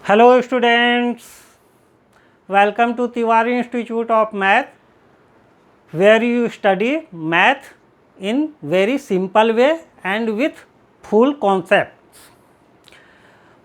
Hello students, welcome to Tiwari Institute of Math where you study math in very simple way and with full concepts।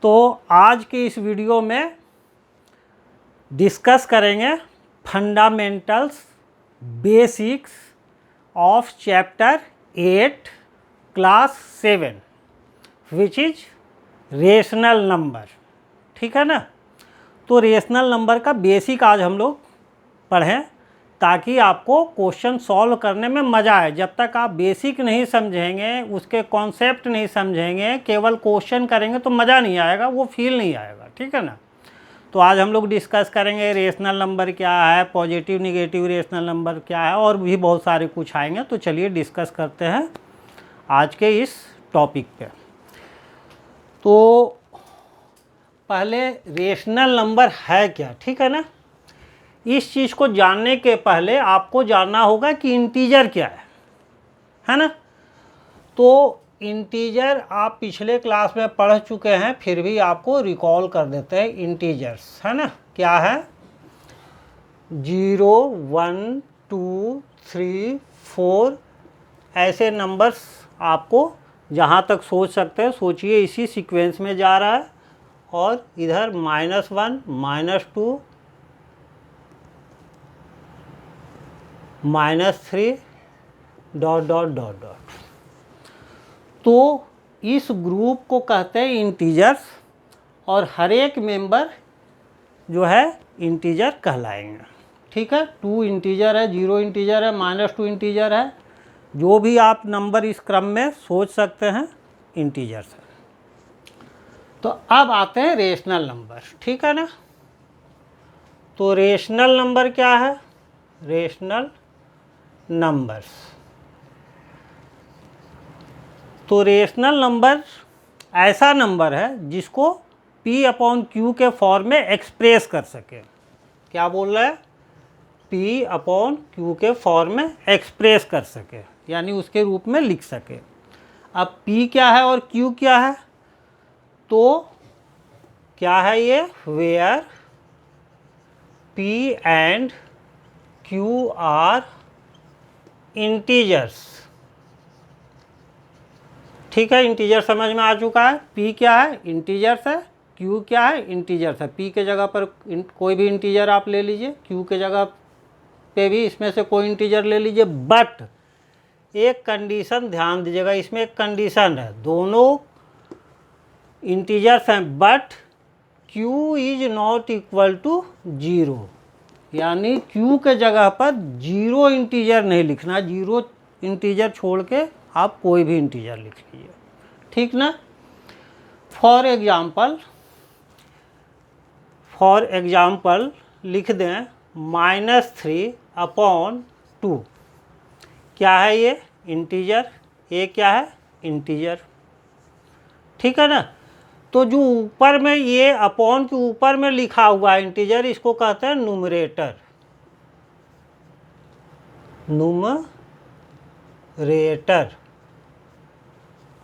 तो आज के इस video में discuss करेंगे fundamentals basics of chapter 8 class 7 which is rational number. ठीक है ना। तो रेशनल नंबर का बेसिक आज हम लोग पढ़ें ताकि आपको क्वेश्चन सॉल्व करने में मज़ा आए। जब तक आप बेसिक नहीं समझेंगे, उसके कॉन्सेप्ट नहीं समझेंगे, केवल क्वेश्चन करेंगे तो मज़ा नहीं आएगा, वो फील नहीं आएगा। ठीक है ना। तो आज हम लोग डिस्कस करेंगे रेशनल नंबर क्या है, पॉजिटिव निगेटिव रेशनल नंबर क्या है, और भी बहुत सारे कुछ आएंगे। तो चलिए डिस्कस करते हैं आज के इस टॉपिक पे। तो पहले रेशनल नंबर है क्या, ठीक है ना। इस चीज़ को जानने के पहले आपको जानना होगा कि इंटीजर क्या है ना। तो इंटीजर आप पिछले क्लास में पढ़ चुके हैं, फिर भी आपको रिकॉल कर देते हैं। इंटीजर्स है ना, क्या है 0 1 2 3 4 ऐसे नंबर्स आपको जहाँ तक सोच सकते हैं सोचिए, इसी सीक्वेंस में जा रहा है। और इधर -1 -2 -3 ... तो इस ग्रुप को कहते हैं इंटीजर्स, और हर एक मेंबर जो है इंटीजर कहलाएंगे। ठीक है। 2 इंटीजर है, 0 इंटीजर है, -2 इंटीजर है, जो भी आप नंबर इस क्रम में सोच सकते हैं इंटीजर्स है। तो अब आते हैं रेशनल नंबर। ठीक है ना। तो रेशनल नंबर क्या है, रेशनल नंबर्स। तो रेशनल नंबर ऐसा नंबर है जिसको P/Q के फॉर्म में एक्सप्रेस कर सके। क्या बोल रहा है, P/Q के फॉर्म में एक्सप्रेस कर सके, यानी उसके रूप में लिख सके। अब P क्या है और Q क्या है, तो क्या है ये, where P and Q are integers. ठीक है, इंटीजर समझ में आ चुका है। P क्या है, इंटीजर्स है। Q क्या है, इंटीजर्स है। P के जगह पर कोई भी इंटीजर आप ले लीजिए, Q के जगह पे भी इसमें से कोई इंटीजर ले लीजिए। बट एक कंडीशन ध्यान दीजिएगा, इसमें एक कंडीशन है, दोनों इंटीजर्स हैं but Q is not equal to 0, यानी Q के जगह पर 0 इंटीजर नहीं लिखना। 0 इंटीजर छोड़ के आप कोई भी इंटीजर लिख लीजिए। ठीक ना। फॉर एग्जाम्पल लिख दें -3/2। क्या है ये, इंटीजर। ये क्या है, इंटीजर। ठीक है ना। तो जो ऊपर में ये अपॉन के ऊपर में लिखा हुआ है इंटीजर, इसको कहते हैं न्यूमरेटर।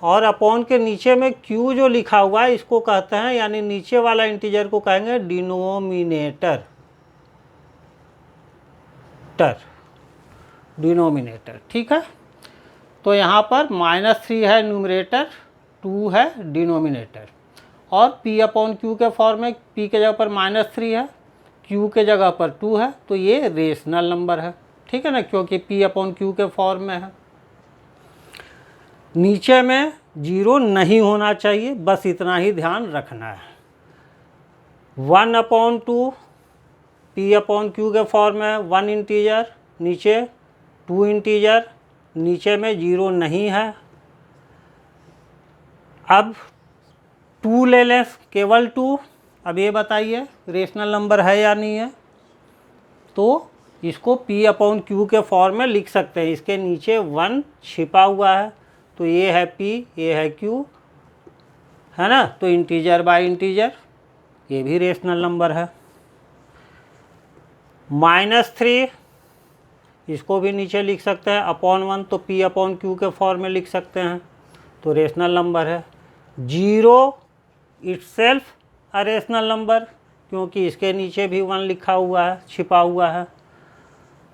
और अपॉन के नीचे में Q जो लिखा हुआ है इसको कहते हैं, यानी नीचे वाला इंटीजर को कहेंगे डिनोमिनेटर। ठीक है। तो यहाँ पर -3 है न्यूमरेटर, 2 है डिनोमिनेटर, और P/Q के फॉर्म में P के जगह पर -3 है, Q के जगह पर 2 है, तो ये रेशनल नंबर है। ठीक है ना, क्योंकि P/Q के फॉर्म में है। नीचे में 0 नहीं होना चाहिए, बस इतना ही ध्यान रखना है। 1/2 P/Q के फॉर्म में 1 इंटीजर, नीचे 2 इंटीजर, नीचे में 0 नहीं है। अब 2 ले लें, केवल 2। अब ये बताइए रेशनल नंबर है या नहीं है। तो इसको P/Q के फॉर्म में लिख सकते हैं। इसके नीचे 1 छिपा हुआ है, तो ये है P, ये है Q, है ना। तो इंटीजर बाय इंटीजर, ये भी रेशनल नंबर है। -3 इसको भी नीचे लिख सकते हैं, /1 तो P/Q के फॉर्म में लिख सकते हैं, तो रेशनल नंबर है। 0 इटसेल्फ अरेशनल नंबर, क्योंकि इसके नीचे भी 1 लिखा हुआ है, छिपा हुआ है,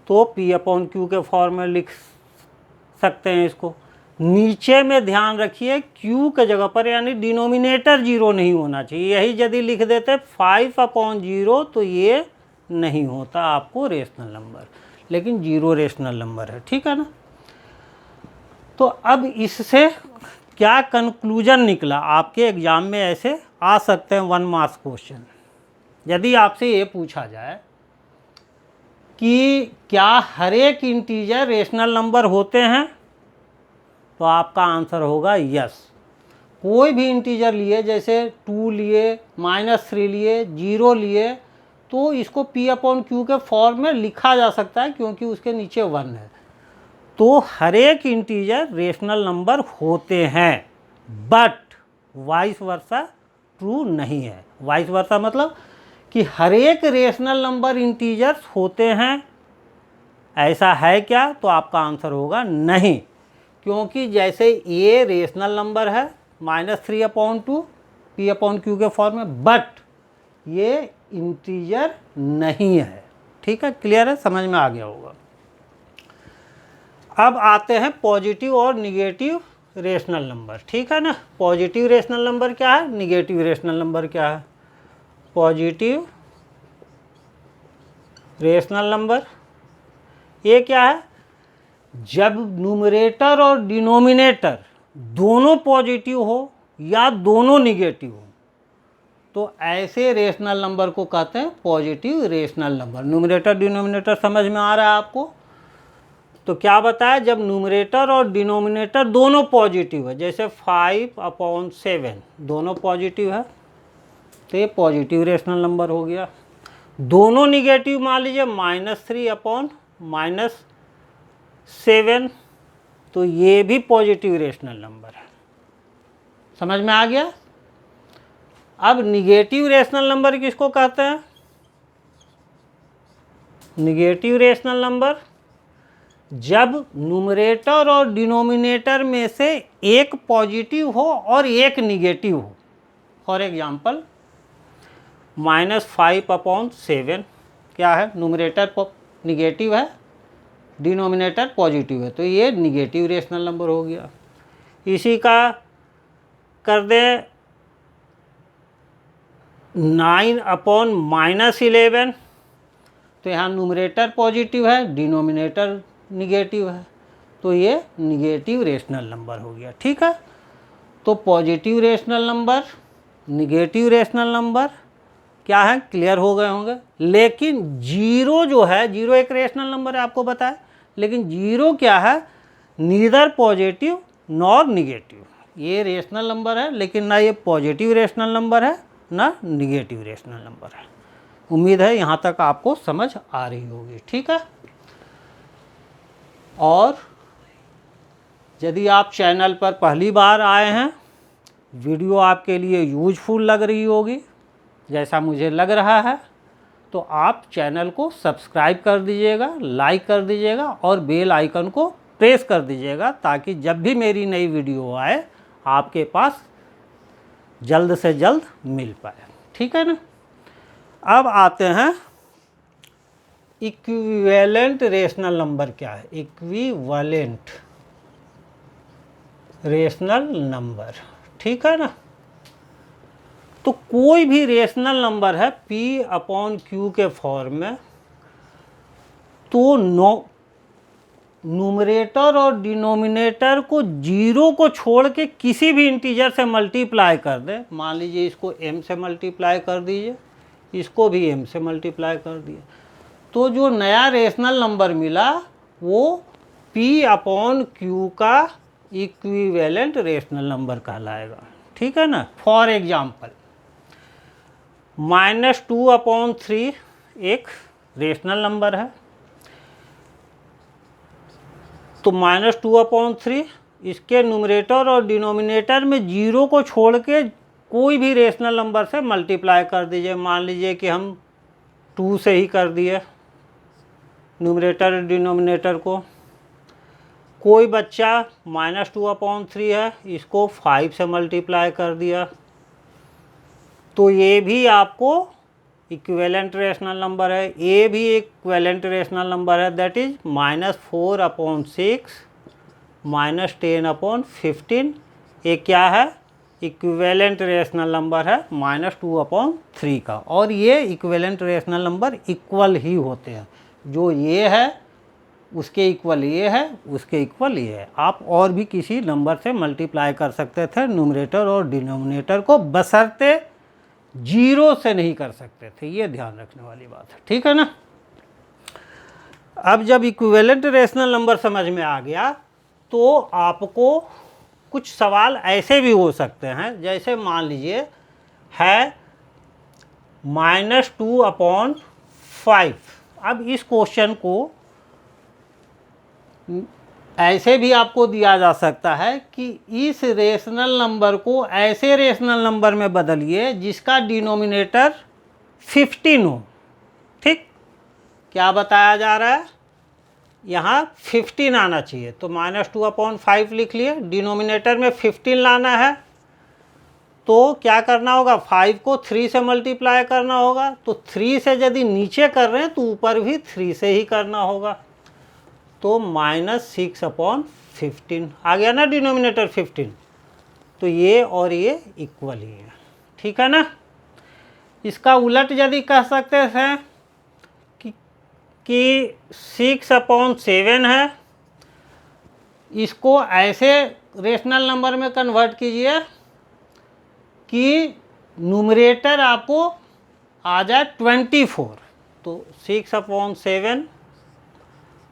तो P/Q के फॉर्म में लिख सकते हैं इसको। नीचे में ध्यान रखिए Q के जगह पर यानी डिनोमिनेटर 0 नहीं होना चाहिए। यही यदि लिख देते 5/0 तो ये नहीं होता आपको रेशनल नंबर, लेकिन 0 रेशनल नंबर है, ठीक है ना। तो अब इससे क्या कंक्लूजन निकला, आपके एग्जाम में ऐसे आ सकते हैं 1 मार्क्स क्वेश्चन। यदि आपसे ये पूछा जाए कि क्या हर एक इंटीजर रेशनल नंबर होते हैं, तो आपका आंसर होगा यस। कोई भी इंटीजर लिए, जैसे 2 लिए, -3 लिए, 0 लिए, तो इसको P/Q के फॉर्म में लिखा जा सकता है, क्योंकि उसके नीचे 1 है। तो हर एक इंटीजर रेशनल नंबर होते हैं, बट वाइस वर्सा ट्रू नहीं है। वाइस वर्सा मतलब कि हर एक रेशनल नंबर इंटीजर्स होते हैं, ऐसा है क्या, तो आपका आंसर होगा नहीं। क्योंकि जैसे ये रेशनल नंबर है -3/2 P/Q के फॉर्म में, बट ये इंटीजर नहीं है, ठीक है, क्लियर है, समझ में आ गया होगा। अब आते हैं पॉजिटिव और निगेटिव रेशनल नंबर, ठीक है ना। पॉजिटिव रेशनल नंबर क्या है, निगेटिव रेशनल नंबर क्या है। पॉजिटिव रेशनल नंबर ये क्या है, जब न्यूमरेटर और डिनोमिनेटर दोनों पॉजिटिव हो या दोनों निगेटिव हो, तो ऐसे रेशनल नंबर को कहते हैं positive rational number. Numerator denominator समझ में आ रहा है आपको। तो क्या बताया, जब न्यूमरेटर और डिनोमिनेटर दोनों पॉजिटिव है, जैसे 5/7 दोनों पॉजिटिव है, तो ये पॉजिटिव रेशनल नंबर हो गया। दोनों निगेटिव मान लीजिए -3/-7, तो ये भी पॉजिटिव रेशनल नंबर है। समझ में आ गया। अब निगेटिव रेशनल नंबर किसको कहते हैं, निगेटिव रेशनल नंबर जब न्यूमरेटर और डिनोमिनेटर में से एक पॉजिटिव हो और एक निगेटिव हो। फॉर एग्जांपल -5/7 क्या है, न्यूमरेटर निगेटिव है, डिनोमिनेटर पॉजिटिव है, तो ये निगेटिव रेशनल नंबर हो गया। इसी का कर दें 9/-11, तो यहाँ न्यूमरेटर पॉजिटिव है, डिनोमिनेटर निगेटिव है, तो ये निगेटिव रेशनल नंबर हो गया, ठीक है। तो positive rational number, negative rational number क्या है, क्लियर हो गए होंगे। लेकिन 0 जो है, 0 एक रेशनल नंबर है, आपको बताया, लेकिन 0 क्या है, नीदर पॉजिटिव नॉर निगेटिव। ये रेशनल नंबर है, लेकिन ना ये पॉजिटिव रेशनल नंबर है ना निगेटिव रेशनल नंबर है। उम्मीद है यहाँ तक आपको समझ आ रही होगी, ठीक है। और यदि आप चैनल पर पहली बार आए हैं, वीडियो आपके लिए यूजफुल लग रही होगी जैसा मुझे लग रहा है, तो आप चैनल को सब्सक्राइब कर दीजिएगा, लाइक कर दीजिएगा और बेल आइकन को प्रेस कर दीजिएगा, ताकि जब भी मेरी नई वीडियो आए आपके पास जल्द से जल्द मिल पाए, ठीक है ना। अब आते हैं इक्विवेलेंट रेशनल नंबर क्या है, इक्विवेलेंट रेशनल नंबर, ठीक है ना। तो कोई भी रेशनल नंबर है P/Q के फॉर्म में, तो न्यूमरेटर और डिनोमिनेटर को 0 को छोड़ के किसी भी इंटीजर से मल्टीप्लाई कर दे। मान लीजिए इसको m से मल्टीप्लाई कर दीजिए, इसको भी m से मल्टीप्लाई कर दिए, तो जो नया रेशनल नंबर मिला वो P/Q का इक्विवेलेंट रेशनल नंबर कहलाएगा, ठीक है ना। फॉर एग्जाम्पल -2/3 एक रेशनल नंबर है, तो -2/3 इसके न्यूमरेटर और डिनोमिनेटर में 0 को छोड़ के कोई भी रेशनल नंबर से मल्टीप्लाई कर दीजिए। मान लीजिए कि हम 2 से ही कर दिए न्यूमरेटर और डिनोमिनेटर को। कोई बच्चा -2/3 है, इसको 5 से मल्टीप्लाई कर दिया, तो ये भी आपको इक्विवेलेंट रेशनल नंबर है, ये भी इक्विवेलेंट रेशनल नंबर है, दैट इज -4/6 -10/15। ये क्या है? इक्विवेलेंट रेशनल नंबर है -2/3 का। और ये इक्विवेलेंट रेशनल नंबर इक्वल ही होते हैं, जो ये है उसके इक्वल ये है, उसके इक्वल ये है। आप और भी किसी नंबर से मल्टीप्लाई कर सकते थे न्यूमरेटर और डिनोमिनेटर को, बशर्ते 0 से नहीं कर सकते थे, ये ध्यान रखने वाली बात है, ठीक है ना। अब जब इक्विवेलेंट रेशनल नंबर समझ में आ गया तो आपको कुछ सवाल ऐसे भी हो सकते हैं, जैसे मान लीजिए है -2/5। अब इस क्वेश्चन को ऐसे भी आपको दिया जा सकता है कि इस रेशनल नंबर को ऐसे रेशनल नंबर में बदलिए जिसका डिनोमिनेटर 15 हो। ठीक, क्या बताया जा रहा है? यहाँ 15 आना चाहिए, तो -2/5 लिख लिए। डिनोमिनेटर में 15 लाना है तो क्या करना होगा? 5 को 3 से मल्टीप्लाई करना होगा। तो 3 से यदि नीचे कर रहे हैं तो ऊपर भी 3 से ही करना होगा, तो -6/15 आ गया ना डिनोमिनेटर 15। तो ये और ये इक्वल ही है, ठीक है ना। इसका उलट यदि कह सकते हैं कि 6/7 है, इसको ऐसे रेशनल नंबर में कन्वर्ट कीजिए कि न्यूमरेटर आपको आ जाए 24। तो 6/7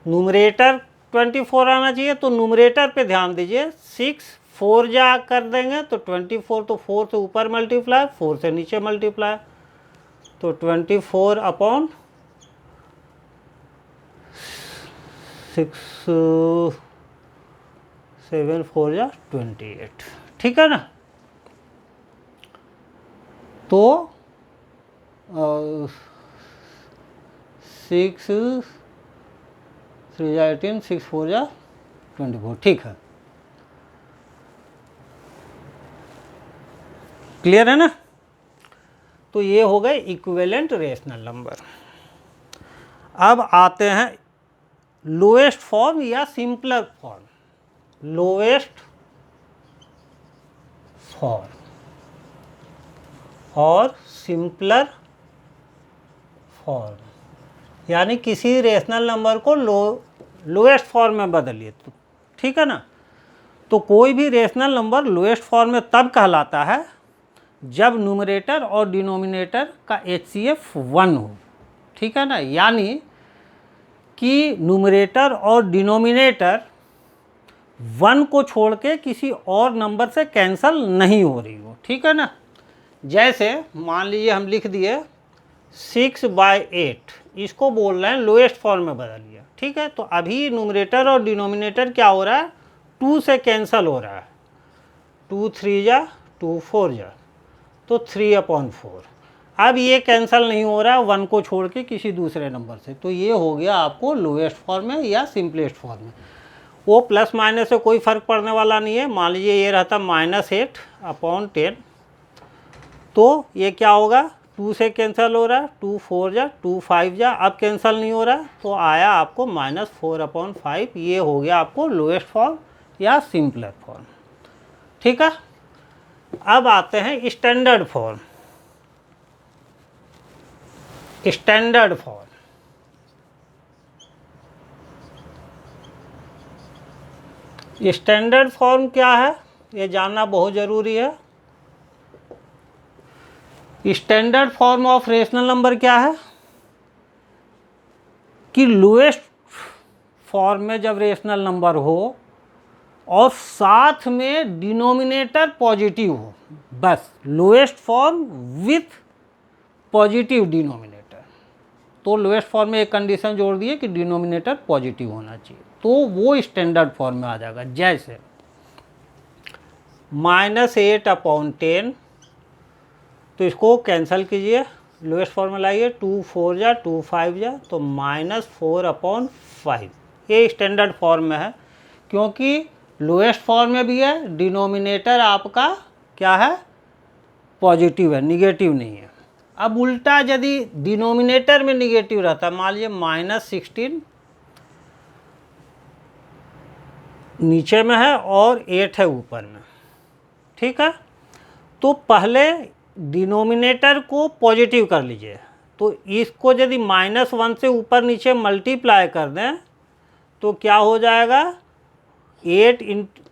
न्यूमरेटर 24 आना चाहिए, तो न्यूमरेटर पे ध्यान दीजिए। 6 4 जा कर देंगे तो 24, तो 4 से ऊपर मल्टीप्लाई, 4 से नीचे मल्टीप्लाई, तो 24/6 7 4 जा 28, ठीक है ना। तो 6 3 जा 18, 6 4 जा 24, ठीक है। क्लियर है ना। तो ये हो गए इक्विवेलेंट रेशनल नंबर। अब आते हैं लोएस्ट फॉर्म या सिंपलर फॉर्म। लोएस्ट फॉर्म और सिंपलर फॉर्म, यानी किसी रेशनल नंबर को लोएस्ट फॉर्म में बदलिए, तो ठीक है ना। तो कोई भी रेशनल नंबर लोएस्ट फॉर्म में तब कहलाता है जब न्यूमरेटर और डिनोमिनेटर का HCF 1 हो, ठीक है ना। यानी कि न्यूमरेटर और डिनोमिनेटर 1 को छोड़ के किसी और नंबर से कैंसल नहीं हो रही हो, ठीक है ना। जैसे मान लीजिए हम लिख दिए 6/8, इसको बोल रहे हैं लोएस्ट फॉर्म में बदलिए, ठीक है। तो अभी न्यूमरेटर और डिनोमिनेटर क्या हो रहा है? 2 से कैंसल हो रहा है, 2 3 जा 2 4 जा, तो 3/4। अब ये कैंसल नहीं हो रहा है 1 को छोड़ के किसी दूसरे नंबर से, तो ये हो गया आपको लोएस्ट फॉर्म में या सिंपलेस्ट फॉर्म में। वो प्लस माइनस से कोई फ़र्क पड़ने वाला नहीं है। मान लीजिए ये रहता -8/10, तो ये क्या होगा? 2 से कैंसिल हो रहा है, 2 4 जा 2 5 जा, अब कैंसिल नहीं हो रहा है, तो आया आपको -4/5। ये हो गया आपको लोएस्ट फॉर्म या सिंपलर फॉर्म, ठीक है। अब आते हैं standard form. Standard form, standard form क्या है ये जानना बहुत ज़रूरी है। Standard form of rational number क्या है कि लोएस्ट फॉर्म में जब रेशनल नंबर हो और साथ में डिनोमिनेटर पॉजिटिव हो, बस lowest form with positive denominator. तो लोएस्ट फॉर्म में एक कंडीशन जोड़ दिए कि डिनोमिनेटर पॉजिटिव होना चाहिए, तो वो स्टैंडर्ड फॉर्म में आ जाएगा। जैसे -8/10, तो इसको कैंसिल कीजिए, लोएस्ट फॉर्म में लाइए, 2 4 जा 2 5 जा, तो -4/5। ये स्टैंडर्ड फॉर्म में है क्योंकि लोएस्ट फॉर्म में भी है, डिनोमिनेटर आपका क्या है? पॉजिटिव है, निगेटिव नहीं है। अब उल्टा यदि डिनोमिनेटर में निगेटिव रहता, मान लीजिए -16 नीचे में है और 8 है ऊपर में, ठीक है, तो पहले डिनोमिनेटर को पॉजिटिव कर लीजिए। तो इसको यदि -1 से ऊपर नीचे मल्टीप्लाई कर दें तो क्या हो जाएगा, 8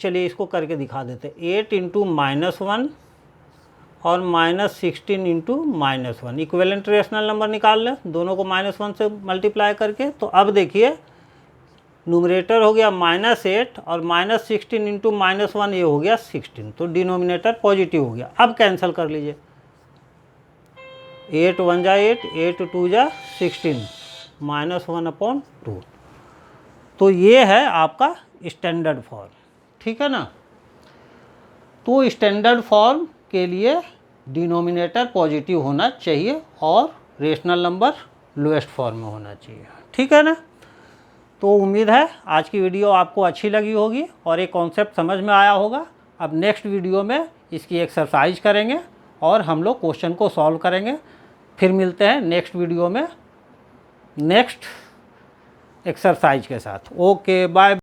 चलिए इसको करके दिखा देते, 8 इंटू -1 और -16 इंटू -1, इक्विवेलेंट रेशनल नंबर निकाल लें दोनों को -1 से मल्टीप्लाई करके। तो अब देखिए न्यूमरेटर हो गया -8 और -16 इंटू -1 ये हो गया 16, तो डिनोमिनेटर पॉजिटिव हो गया। अब कैंसिल कर लीजिए, 8 1 जा 8, 8 2 जा 16, -1/2। तो ये है आपका स्टैंडर्ड फॉर्म, ठीक है ना। तो स्टैंडर्ड फॉर्म के लिए डिनोमिनेटर पॉजिटिव होना चाहिए और रेशनल नंबर लोएस्ट फॉर्म में होना चाहिए, ठीक है ना। तो उम्मीद है आज की वीडियो आपको अच्छी लगी होगी और एक कॉन्सेप्ट समझ में आया होगा। अब नेक्स्ट वीडियो में इसकी एक्सरसाइज करेंगे और हम लोग क्वेश्चन को सॉल्व करेंगे। फिर मिलते हैं नेक्स्ट वीडियो में नेक्स्ट एक्सरसाइज के साथ। Okay bye.